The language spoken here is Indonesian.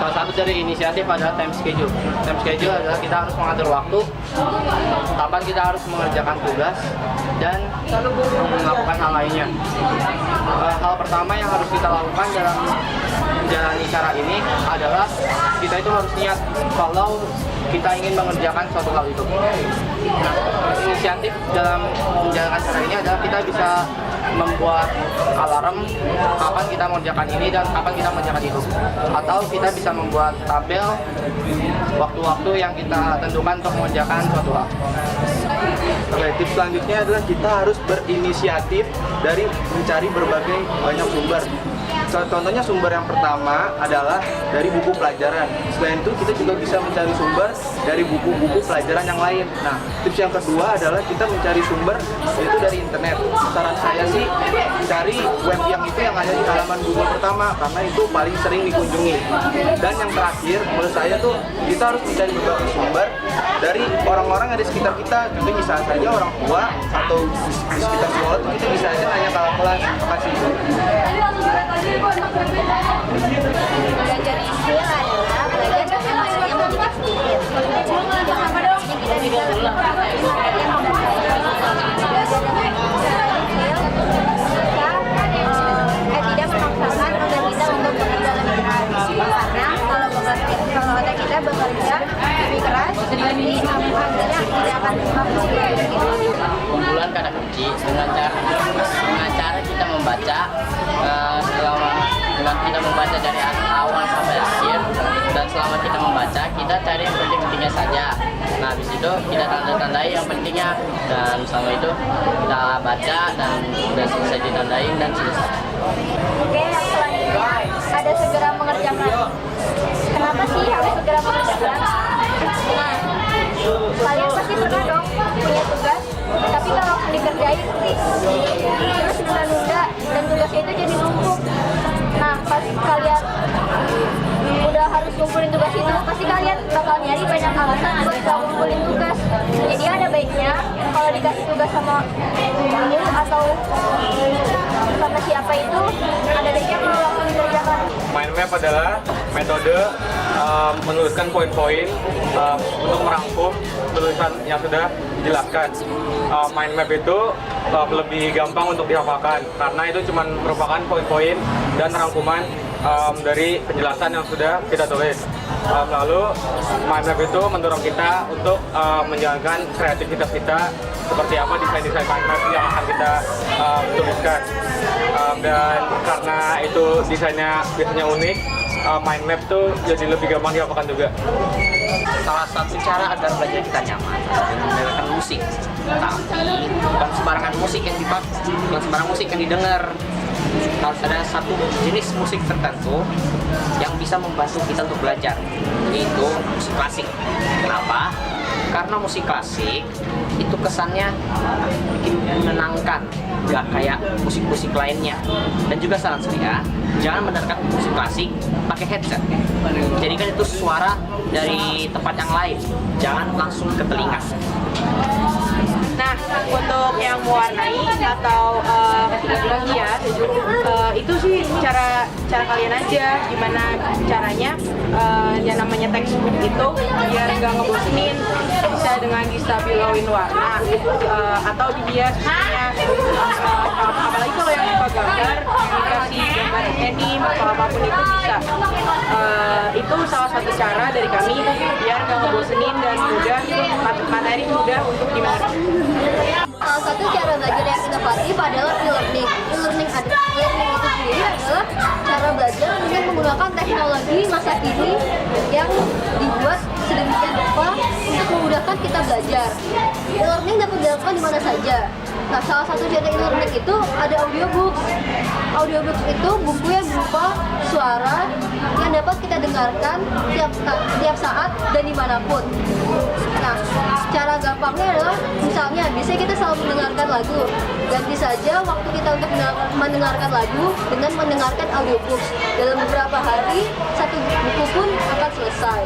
Salah satu dari inisiatif adalah time schedule. Time schedule adalah kita harus mengatur waktu, kapan kita harus mengerjakan tugas, dan melakukan hal lainnya. Hal pertama yang harus kita lakukan dalam menjalani cara ini adalah kita itu harus niat kalau kita ingin mengerjakan suatu hal itu. Nah, inisiatif dalam menjalankan cara ini adalah kita bisa membuat alarm kapan kita mengerjakan ini dan kapan kita mengerjakan itu, atau kita bisa membuat tabel waktu-waktu yang kita tentukan untuk mengerjakan suatu hal. Oke, tips selanjutnya adalah kita harus berinisiatif dari mencari berbagai banyak sumber. Contohnya sumber yang pertama adalah dari buku pelajaran. Selain itu kita juga bisa mencari sumber dari buku-buku pelajaran yang lain. Nah, tips yang kedua adalah kita mencari sumber yaitu dari internet. Saran saya sih cari web yang itu yang ada di halaman Google pertama karena itu paling sering dikunjungi. Dan yang terakhir menurut saya tuh kita harus mencari berbagai sumber dari orang-orang yang ada di sekitar kita. Jadi misalnya saja orang tua atau di sekitar sekolah tuh kita bisa aja tanya kakak kelas. Terima kasih. Belajar istilah adalah belajar dengan bahasanya menjadi sedikit. Kita bisa lebih perhatian pada belajar dengan cara detail. Kita tidak memaksakan otak kita untuk bekerja lebih keras. Karena kalau otak kita bekerja lebih keras, hasilnya tidak akan bagus. Kumpulan kata kunci dengan cara kita membaca dengan kita membaca dari awal sampai akhir, dan selama kita membaca kita cari yang penting-pentingnya saja. Nah, habis itu kita tanda-tandai yang pentingnya, dan selama itu kita baca dan sudah selesai ditandain dan selesai. Oke, yang selanjutnya ada segera mengerjakan. Kenapa sih harus segera mengerjakan? Nah, kalian pasti pernah dong punya tugas, tapi kalau dikerjain terus nunda-nunda dan tugasnya itu jadi numpuk. Nah, pas kalian udah harus ngumpulin tugas itu, pasti kalian bakal nyari banyak alasan buat gak ngumpulin tugas. Jadi ada baiknya kalau dikasih tugas sama guru atau sama siapa itu, ada baiknya kalau langsung dikerjakan. Mind map adalah metode menuliskan poin-poin untuk merangkum tulisan yang sudah dijelaskan. Mind map itu lebih gampang untuk dihafalkan karena itu cuma merupakan poin-poin dan rangkuman dari penjelasan yang sudah kita tulis. Lalu mind map itu mendorong kita untuk menjalankan kreativitas kita, seperti apa desain-desain mind map yang akan kita tuliskan. Dan karena itu desainnya biasanya unik, mind map tuh jadi lebih gampang dihafalkan juga. Salah satu cara agar belajar kita nyaman dengan mendengarkan musik, tapi bukan sembarangan musik yang dipakai, bukan sembarang musik yang didengar. Harus ada satu jenis musik tertentu yang bisa membantu kita untuk belajar, yaitu musik klasik. Kenapa? Karena musik klasik itu kesannya bikin menenangkan, gak kayak musik-musik lainnya. Dan juga saran saya, jangan mendengarkan musik klasik pakai headset. Jadikan itu suara dari tempat yang lain, jangan langsung ke telinga. Nah, untuk yang mewarnai atau bagian itu sih cara kalian aja, gimana caranya yang namanya textbook itu biar nggak ngebosenin, bisa dengan distabiloin warna atau dihias apalagi kalau yang suka gambar dikasih gambar anime atau apapun itu bisa. Itu salah satu cara dari kami biar nggak ngebosenin dan mudah, materi mudah untuk dimengerti. Salah satu cara belajar yang inovatif adalah e-learning. E-learning itu sendiri adalah cara belajar dengan menggunakan teknologi masa kini yang dibuat sedemikian rupa untuk memudahkan kita belajar. E-learning dapat dilakukan di mana saja. Nah, salah satu cara e-learning itu ada audiobooks. Audiobooks itu buku yang berupa suara yang dapat kita dengarkan tiap saat dan dimanapun. Nah, cara gampangnya adalah misalnya biasanya kita selalu mendengarkan lagu, ganti saja waktu kita untuk mendengarkan lagu dengan mendengarkan audiobooks. Dalam beberapa hari, satu buku pun akan selesai.